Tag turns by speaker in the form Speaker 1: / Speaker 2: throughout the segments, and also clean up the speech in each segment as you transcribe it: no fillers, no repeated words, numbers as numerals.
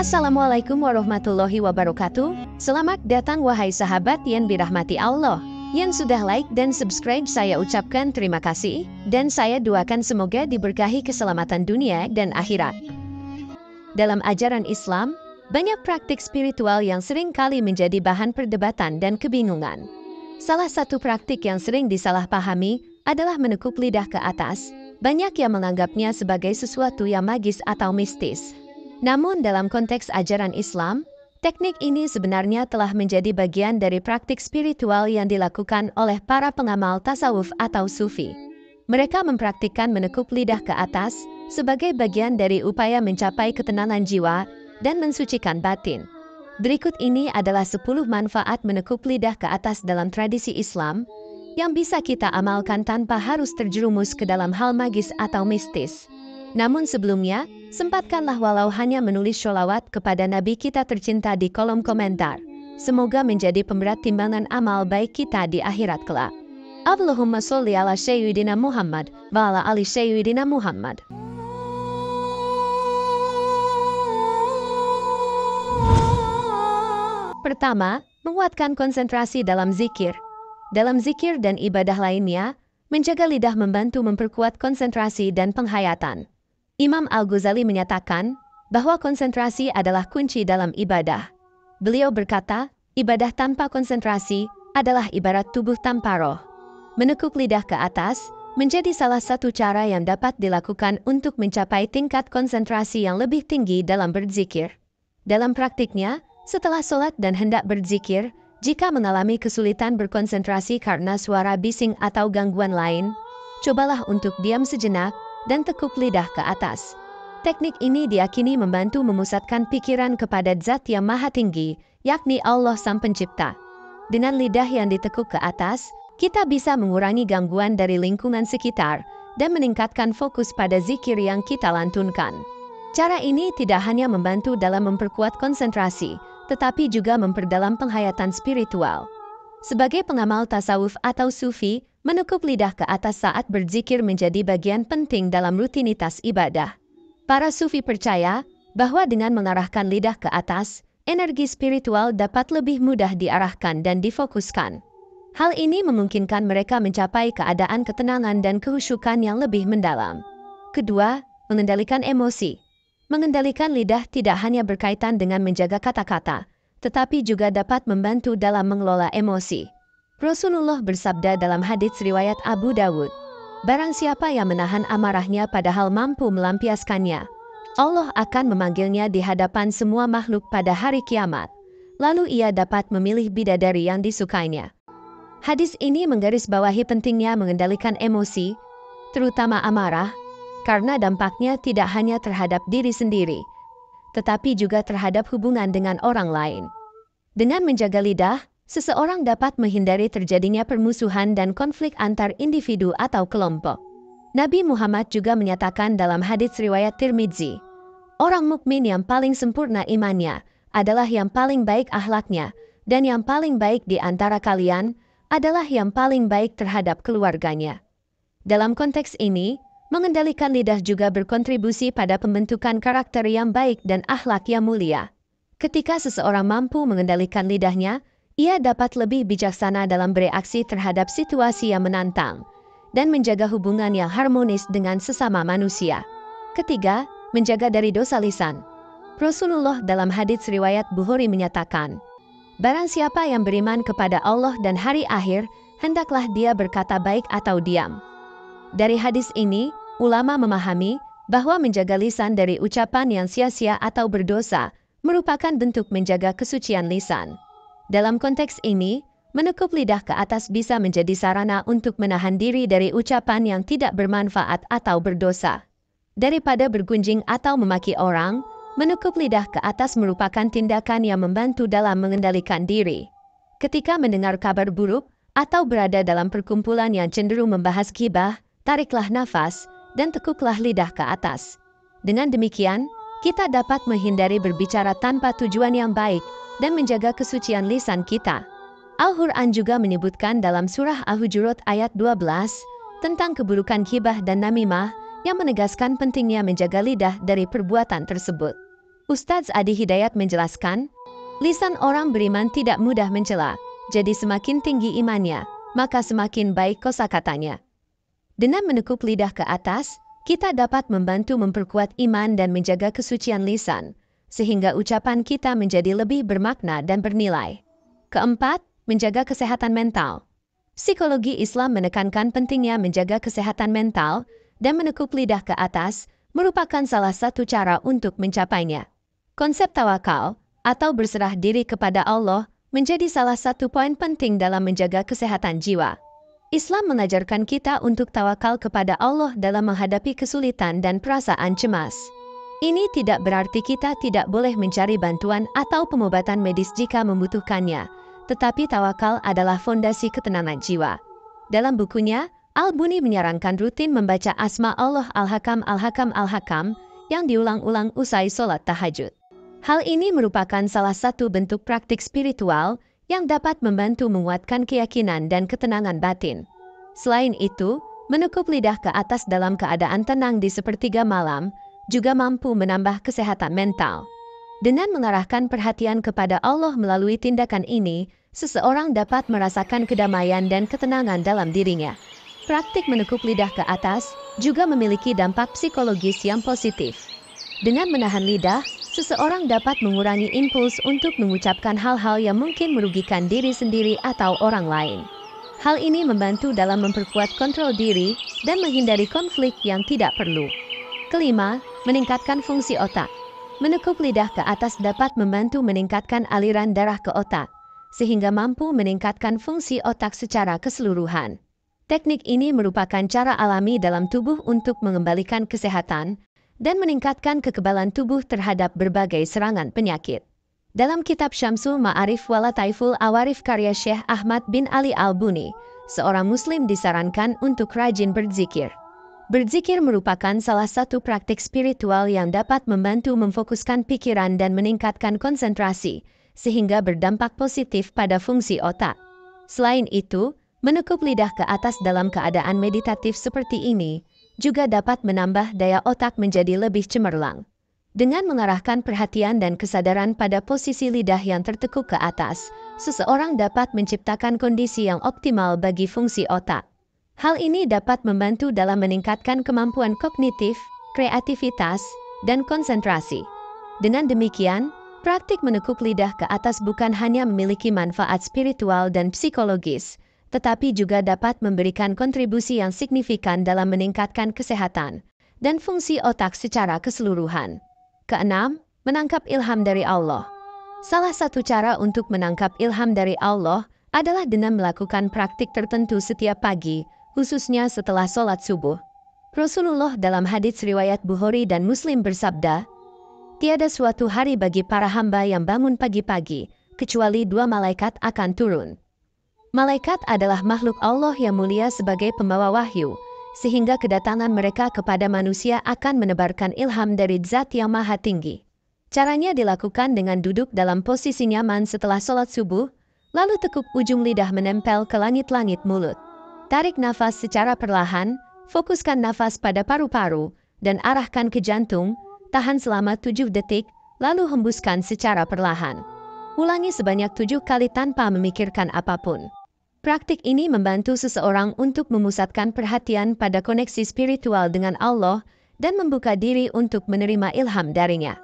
Speaker 1: Assalamualaikum warahmatullahi wabarakatuh. Selamat datang wahai sahabat yang dirahmati Allah. Yang sudah like dan subscribe saya ucapkan terima kasih. Dan saya doakan semoga diberkahi keselamatan dunia dan akhirat. Dalam ajaran Islam, banyak praktik spiritual yang sering kali menjadi bahan perdebatan dan kebingungan. Salah satu praktik yang sering disalahpahami adalah menekuk lidah ke atas. Banyak yang menganggapnya sebagai sesuatu yang magis atau mistis. Namun dalam konteks ajaran Islam, teknik ini sebenarnya telah menjadi bagian dari praktik spiritual yang dilakukan oleh para pengamal tasawuf atau sufi. Mereka mempraktikkan menekuk lidah ke atas sebagai bagian dari upaya mencapai ketenangan jiwa dan mensucikan batin. Berikut ini adalah 10 manfaat menekuk lidah ke atas dalam tradisi Islam yang bisa kita amalkan tanpa harus terjerumus ke dalam hal magis atau mistis. Namun sebelumnya, sempatkanlah walau hanya menulis sholawat kepada Nabi kita tercinta di kolom komentar. Semoga menjadi pemberat timbangan amal baik kita di akhirat kelak. Allahumma sholli ala sayyidina Muhammad wa ala ali sayyidina Muhammad. Pertama, menguatkan konsentrasi dalam zikir. Dalam zikir dan ibadah lainnya, menjaga lidah membantu memperkuat konsentrasi dan penghayatan. Imam Al-Ghazali menyatakan bahwa konsentrasi adalah kunci dalam ibadah. Beliau berkata, ibadah tanpa konsentrasi adalah ibarat tubuh tanpa roh. Menekuk lidah ke atas menjadi salah satu cara yang dapat dilakukan untuk mencapai tingkat konsentrasi yang lebih tinggi dalam berzikir. Dalam praktiknya, setelah sholat dan hendak berzikir, jika mengalami kesulitan berkonsentrasi karena suara bising atau gangguan lain, cobalah untuk diam sejenak dan tekuk lidah ke atas. Teknik ini diyakini membantu memusatkan pikiran kepada Zat yang Maha Tinggi, yakni Allah Sang Pencipta. Dengan lidah yang ditekuk ke atas, kita bisa mengurangi gangguan dari lingkungan sekitar dan meningkatkan fokus pada zikir yang kita lantunkan. Cara ini tidak hanya membantu dalam memperkuat konsentrasi, tetapi juga memperdalam penghayatan spiritual. Sebagai pengamal tasawuf atau sufi, menekuk lidah ke atas saat berzikir menjadi bagian penting dalam rutinitas ibadah. Para sufi percaya bahwa dengan mengarahkan lidah ke atas, energi spiritual dapat lebih mudah diarahkan dan difokuskan. Hal ini memungkinkan mereka mencapai keadaan ketenangan dan kehusyukan yang lebih mendalam. Kedua, mengendalikan emosi. Mengendalikan lidah tidak hanya berkaitan dengan menjaga kata-kata, tetapi juga dapat membantu dalam mengelola emosi. Rasulullah bersabda dalam hadits riwayat Abu Dawud, barang siapa yang menahan amarahnya padahal mampu melampiaskannya, Allah akan memanggilnya di hadapan semua makhluk pada hari kiamat. Lalu ia dapat memilih bidadari yang disukainya. Hadis ini menggarisbawahi pentingnya mengendalikan emosi, terutama amarah, karena dampaknya tidak hanya terhadap diri sendiri, tetapi juga terhadap hubungan dengan orang lain. Dengan menjaga lidah, seseorang dapat menghindari terjadinya permusuhan dan konflik antar individu atau kelompok. Nabi Muhammad juga menyatakan dalam hadits riwayat Tirmidzi, orang mukmin yang paling sempurna imannya adalah yang paling baik akhlaknya, dan yang paling baik di antara kalian adalah yang paling baik terhadap keluarganya. Dalam konteks ini, mengendalikan lidah juga berkontribusi pada pembentukan karakter yang baik dan akhlak yang mulia. Ketika seseorang mampu mengendalikan lidahnya, ia dapat lebih bijaksana dalam bereaksi terhadap situasi yang menantang dan menjaga hubungan yang harmonis dengan sesama manusia. Ketiga, menjaga dari dosa lisan. Rasulullah dalam hadits riwayat Bukhari menyatakan, barang siapa yang beriman kepada Allah dan hari akhir, hendaklah dia berkata baik atau diam. Dari hadis ini, ulama memahami bahwa menjaga lisan dari ucapan yang sia-sia atau berdosa merupakan bentuk menjaga kesucian lisan. Dalam konteks ini, menekuk lidah ke atas bisa menjadi sarana untuk menahan diri dari ucapan yang tidak bermanfaat atau berdosa. Daripada bergunjing atau memaki orang, menekuk lidah ke atas merupakan tindakan yang membantu dalam mengendalikan diri. Ketika mendengar kabar buruk atau berada dalam perkumpulan yang cenderung membahas ghibah, tariklah nafas dan tekuklah lidah ke atas. Dengan demikian, kita dapat menghindari berbicara tanpa tujuan yang baik dan menjaga kesucian lisan kita. Al-Quran juga menyebutkan dalam surah Al-Hujurat ayat 12 tentang keburukan ghibah dan namimah yang menegaskan pentingnya menjaga lidah dari perbuatan tersebut. Ustadz Adi Hidayat menjelaskan, lisan orang beriman tidak mudah mencela, jadi semakin tinggi imannya, maka semakin baik kosakatanya. Dengan menekuk lidah ke atas, kita dapat membantu memperkuat iman dan menjaga kesucian lisan, sehingga ucapan kita menjadi lebih bermakna dan bernilai. Keempat, menjaga kesehatan mental. Psikologi Islam menekankan pentingnya menjaga kesehatan mental, dan menekuk lidah ke atas merupakan salah satu cara untuk mencapainya. Konsep tawakal, atau berserah diri kepada Allah, menjadi salah satu poin penting dalam menjaga kesehatan jiwa. Islam mengajarkan kita untuk tawakal kepada Allah dalam menghadapi kesulitan dan perasaan cemas. Ini tidak berarti kita tidak boleh mencari bantuan atau pengobatan medis jika membutuhkannya, tetapi tawakal adalah fondasi ketenangan jiwa. Dalam bukunya, Al-Buni menyarankan rutin membaca Asma Allah Al-Hakam Al-Hakam Al-Hakam yang diulang-ulang usai sholat tahajud. Hal ini merupakan salah satu bentuk praktik spiritual yang dapat membantu menguatkan keyakinan dan ketenangan batin. Selain itu, menekuk lidah ke atas dalam keadaan tenang di sepertiga malam juga mampu menambah kesehatan mental. Dengan mengarahkan perhatian kepada Allah melalui tindakan ini, seseorang dapat merasakan kedamaian dan ketenangan dalam dirinya. Praktik menekuk lidah ke atas juga memiliki dampak psikologis yang positif. Dengan menahan lidah, seseorang dapat mengurangi impuls untuk mengucapkan hal-hal yang mungkin merugikan diri sendiri atau orang lain. Hal ini membantu dalam memperkuat kontrol diri dan menghindari konflik yang tidak perlu. Kelima, meningkatkan fungsi otak. Menekuk lidah ke atas dapat membantu meningkatkan aliran darah ke otak, sehingga mampu meningkatkan fungsi otak secara keseluruhan. Teknik ini merupakan cara alami dalam tubuh untuk mengembalikan kesehatan dan meningkatkan kekebalan tubuh terhadap berbagai serangan penyakit. Dalam kitab Syamsul Ma'arif wa Lataiful Awarif karya Syekh Ahmad bin Ali Al-Buni, seorang muslim disarankan untuk rajin berzikir. Berzikir merupakan salah satu praktik spiritual yang dapat membantu memfokuskan pikiran dan meningkatkan konsentrasi, sehingga berdampak positif pada fungsi otak. Selain itu, menekuk lidah ke atas dalam keadaan meditatif seperti ini juga dapat menambah daya otak menjadi lebih cemerlang. Dengan mengarahkan perhatian dan kesadaran pada posisi lidah yang tertekuk ke atas, seseorang dapat menciptakan kondisi yang optimal bagi fungsi otak. Hal ini dapat membantu dalam meningkatkan kemampuan kognitif, kreativitas, dan konsentrasi. Dengan demikian, praktik menekuk lidah ke atas bukan hanya memiliki manfaat spiritual dan psikologis, tetapi juga dapat memberikan kontribusi yang signifikan dalam meningkatkan kesehatan dan fungsi otak secara keseluruhan. Keenam, menangkap ilham dari Allah. Salah satu cara untuk menangkap ilham dari Allah adalah dengan melakukan praktik tertentu setiap pagi, khususnya setelah sholat subuh. Rasulullah dalam hadits riwayat Bukhari dan Muslim bersabda, "Tiada suatu hari bagi para hamba yang bangun pagi-pagi, kecuali dua malaikat akan turun." Malaikat adalah makhluk Allah yang mulia sebagai pembawa wahyu, sehingga kedatangan mereka kepada manusia akan menebarkan ilham dari Zat yang Maha Tinggi. Caranya dilakukan dengan duduk dalam posisi nyaman setelah sholat subuh, lalu tekuk ujung lidah menempel ke langit-langit mulut. Tarik nafas secara perlahan, fokuskan nafas pada paru-paru, dan arahkan ke jantung, tahan selama 7 detik, lalu hembuskan secara perlahan. Ulangi sebanyak 7 kali tanpa memikirkan apapun. Praktik ini membantu seseorang untuk memusatkan perhatian pada koneksi spiritual dengan Allah dan membuka diri untuk menerima ilham darinya.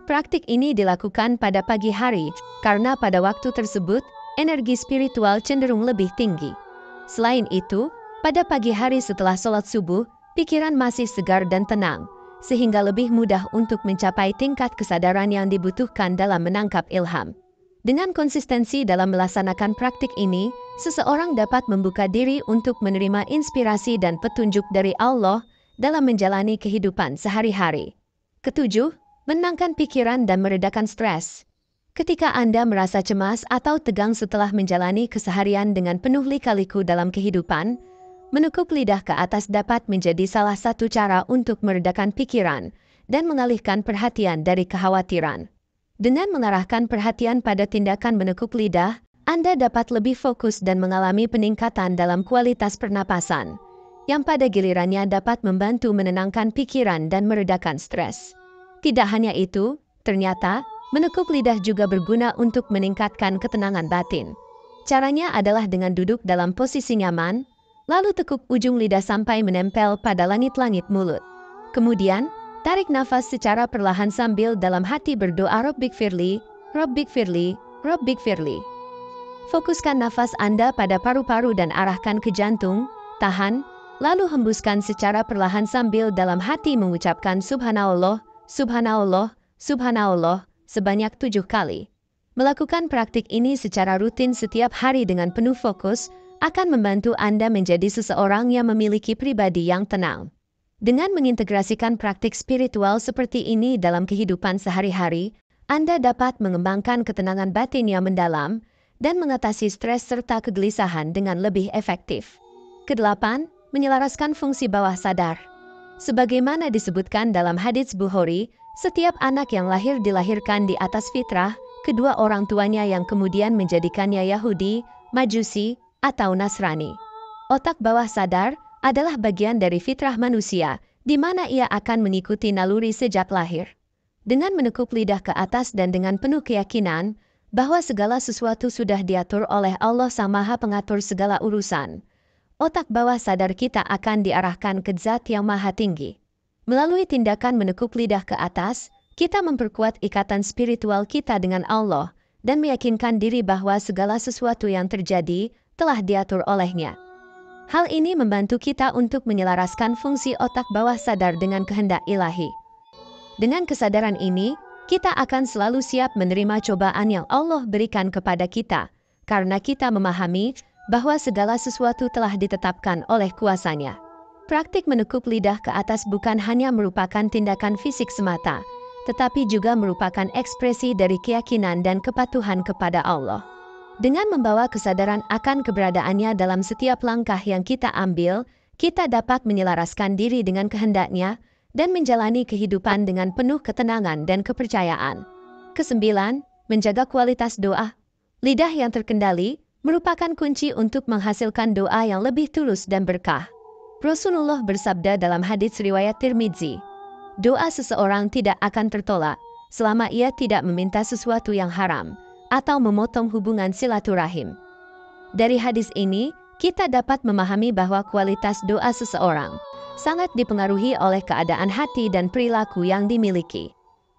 Speaker 1: Praktik ini dilakukan pada pagi hari karena pada waktu tersebut energi spiritual cenderung lebih tinggi. Selain itu, pada pagi hari setelah sholat subuh, pikiran masih segar dan tenang, sehingga lebih mudah untuk mencapai tingkat kesadaran yang dibutuhkan dalam menangkap ilham. Dengan konsistensi dalam melaksanakan praktik ini, seseorang dapat membuka diri untuk menerima inspirasi dan petunjuk dari Allah dalam menjalani kehidupan sehari-hari. Ketujuh, menenangkan pikiran dan meredakan stres. Ketika Anda merasa cemas atau tegang setelah menjalani keseharian dengan penuh lika-liku dalam kehidupan, menekuk lidah ke atas dapat menjadi salah satu cara untuk meredakan pikiran dan mengalihkan perhatian dari kekhawatiran. Dengan mengarahkan perhatian pada tindakan menekuk lidah, Anda dapat lebih fokus dan mengalami peningkatan dalam kualitas pernapasan, yang pada gilirannya dapat membantu menenangkan pikiran dan meredakan stres. Tidak hanya itu, Ternyata, menekuk lidah juga berguna untuk meningkatkan ketenangan batin. Caranya adalah dengan duduk dalam posisi nyaman, lalu tekuk ujung lidah sampai menempel pada langit-langit mulut. Kemudian, tarik nafas secara perlahan sambil dalam hati berdoa Rabbik firli, Rabbik firli, Rabbik firli. Fokuskan nafas Anda pada paru-paru dan arahkan ke jantung, tahan, lalu hembuskan secara perlahan sambil dalam hati mengucapkan Subhanallah, Subhanallah, Subhanallah, sebanyak 7 kali. Melakukan praktik ini secara rutin setiap hari dengan penuh fokus, akan membantu Anda menjadi seseorang yang memiliki pribadi yang tenang. Dengan mengintegrasikan praktik spiritual seperti ini dalam kehidupan sehari-hari, Anda dapat mengembangkan ketenangan batin yang mendalam dan mengatasi stres serta kegelisahan dengan lebih efektif. Kedelapan, menyelaraskan fungsi bawah sadar. Sebagaimana disebutkan dalam hadits Bukhari, setiap anak yang lahir dilahirkan di atas fitrah, kedua orang tuanya yang kemudian menjadikannya Yahudi, Majusi, atau Nasrani. Otak bawah sadar adalah bagian dari fitrah manusia, di mana ia akan mengikuti naluri sejak lahir. Dengan menekuk lidah ke atas dan dengan penuh keyakinan bahwa segala sesuatu sudah diatur oleh Allah Sang Maha Pengatur segala urusan, otak bawah sadar kita akan diarahkan ke Zat yang Maha Tinggi. Melalui tindakan menekuk lidah ke atas, kita memperkuat ikatan spiritual kita dengan Allah dan meyakinkan diri bahwa segala sesuatu yang terjadi telah diatur olehnya. Hal ini membantu kita untuk menyelaraskan fungsi otak bawah sadar dengan kehendak ilahi. Dengan kesadaran ini, kita akan selalu siap menerima cobaan yang Allah berikan kepada kita, karena kita memahami bahwa segala sesuatu telah ditetapkan oleh kuasanya. Praktik menekuk lidah ke atas bukan hanya merupakan tindakan fisik semata, tetapi juga merupakan ekspresi dari keyakinan dan kepatuhan kepada Allah. Dengan membawa kesadaran akan keberadaannya dalam setiap langkah yang kita ambil, kita dapat menyelaraskan diri dengan kehendaknya dan menjalani kehidupan dengan penuh ketenangan dan kepercayaan. Kesembilan, menjaga kualitas doa. Lidah yang terkendali merupakan kunci untuk menghasilkan doa yang lebih tulus dan berkah. Rasulullah bersabda dalam hadits riwayat Tirmidzi, doa seseorang tidak akan tertolak selama ia tidak meminta sesuatu yang haram atau memotong hubungan silaturahim. Dari hadis ini, kita dapat memahami bahwa kualitas doa seseorang sangat dipengaruhi oleh keadaan hati dan perilaku yang dimiliki.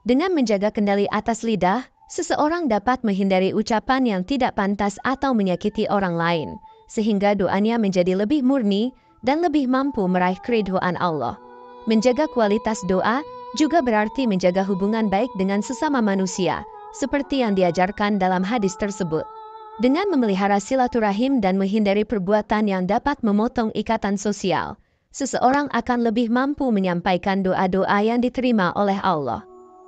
Speaker 1: Dengan menjaga kendali atas lidah, seseorang dapat menghindari ucapan yang tidak pantas atau menyakiti orang lain, sehingga doanya menjadi lebih murni dan lebih mampu meraih keridhaan Allah. Menjaga kualitas doa juga berarti menjaga hubungan baik dengan sesama manusia, seperti yang diajarkan dalam hadis tersebut. Dengan memelihara silaturahim dan menghindari perbuatan yang dapat memotong ikatan sosial, seseorang akan lebih mampu menyampaikan doa-doa yang diterima oleh Allah.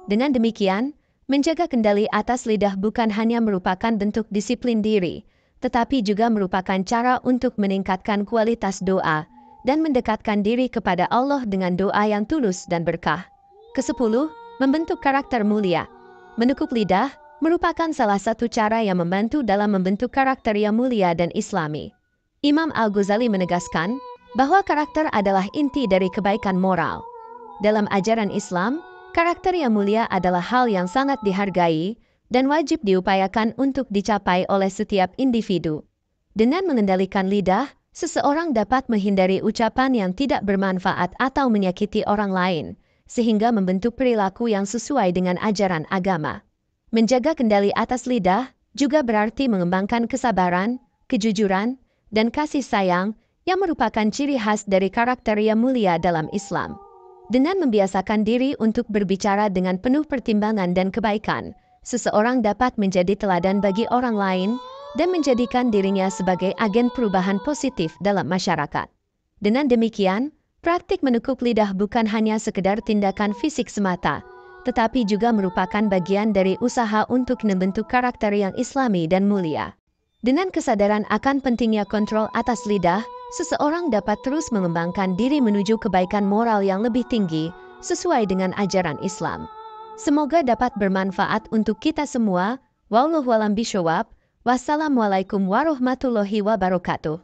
Speaker 1: Dengan demikian, menjaga kendali atas lidah bukan hanya merupakan bentuk disiplin diri, tetapi juga merupakan cara untuk meningkatkan kualitas doa dan mendekatkan diri kepada Allah dengan doa yang tulus dan berkah. Kesepuluh, membentuk karakter mulia. Menekuk lidah merupakan salah satu cara yang membantu dalam membentuk karakter yang mulia dan islami. Imam Al-Ghazali menegaskan bahwa karakter adalah inti dari kebaikan moral. Dalam ajaran Islam, karakter yang mulia adalah hal yang sangat dihargai dan wajib diupayakan untuk dicapai oleh setiap individu. Dengan mengendalikan lidah, seseorang dapat menghindari ucapan yang tidak bermanfaat atau menyakiti orang lain, sehingga membentuk perilaku yang sesuai dengan ajaran agama. Menjaga kendali atas lidah juga berarti mengembangkan kesabaran, kejujuran, dan kasih sayang yang merupakan ciri khas dari karakter yang mulia dalam Islam. Dengan membiasakan diri untuk berbicara dengan penuh pertimbangan dan kebaikan, seseorang dapat menjadi teladan bagi orang lain dan menjadikan dirinya sebagai agen perubahan positif dalam masyarakat. Dengan demikian, praktik menekuk lidah bukan hanya sekedar tindakan fisik semata, tetapi juga merupakan bagian dari usaha untuk membentuk karakter yang islami dan mulia. Dengan kesadaran akan pentingnya kontrol atas lidah, seseorang dapat terus mengembangkan diri menuju kebaikan moral yang lebih tinggi sesuai dengan ajaran Islam. Semoga dapat bermanfaat untuk kita semua. Wallahu a'lam bishawab. Wassalamualaikum warahmatullahi wabarakatuh.